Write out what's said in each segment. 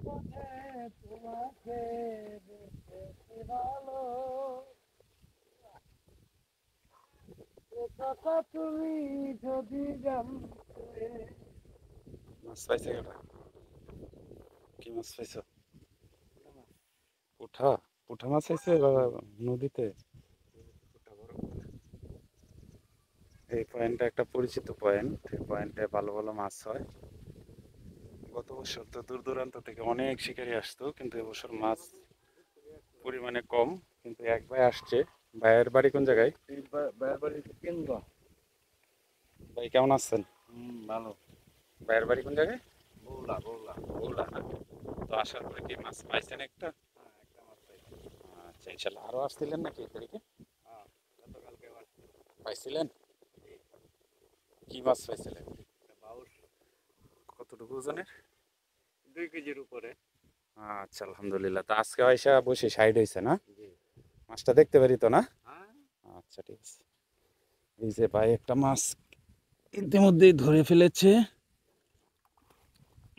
পথে তোমাকে দেখেছি ভালো, এ কথা তুমি যদি জানতে। মাছ পাইছে কেটা? কি মাছ পাইছো? পুঠা? পুঠা মাছ পাইছে বা নদীতে? এই পয়েন্টটা একটা পরিচিত পয়েন্ট। এই পয়েন্টে ভালো ভালো মাছ হয়। গত বছর তো দূর দূরান্ত থেকে অনেক শিকারী আসতো, কিন্তু এবছর মাছ পরিমাণে কম। কিন্তু এক ভাই আসছে। ভাইয়ের বাড়ি কোন জায়গায়? ভাইয়ের বাড়ি কিনবো। ভাই কেমন আছেন? ভালো। ভাইয়ের বাড়ি কোন জায়গায়? বৌলা বৌলা। বগুড়া না? তো আসার পরে কি মাছ পাইছেন একটা? হ্যাঁ, একটা মাছ পাইছি। আচ্ছা, ইনশাল্লাহ আরো আসছিলেন নাকি এই তারিখে? হ্যাঁ, গতকালকে আসছে। পাইছিলেন? কি মাছ পাইছিলেন? একটা বাউস, কতটুকু ওজনের? 2 কেজির উপরে। আচ্ছা, আলহামদুলিল্লাহ। তো আজকে আইসা বসে সাইড হয়েছে না? জি। মাছটা দেখতে পারি তো না? হ্যাঁ। আচ্ছা, ঠিক আছে। এই যে ভাই একটা মাছ ইতিমধ্যেই ধরে ফেলেছে।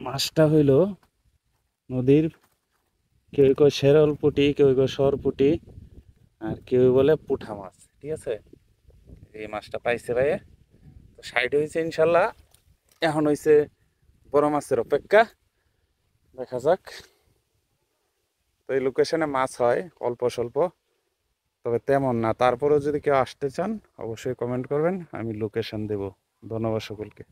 মাছটা হইল নদীর, কেউ কয় শেরল পুঁটি, কেউ কয় সর পুঁটি, আর কেউ বলে পুঁঠা মাছ। ঠিক আছে, এই মাছটা পাইছে ভাইয়ে। তো সাইড হয়েছে ইনশাল্লাহ। এখন হয়েছে বড় মাছের অপেক্ষা। দেখা যাক। তো এই লোকেশনে মাছ হয় অল্প স্বল্প, তবে তেমন না। তারপরেও যদি কেউ আসতে চান অবশ্যই কমেন্ট করবেন, আমি লোকেশন দেব। ধন্যবাদ সকলকে।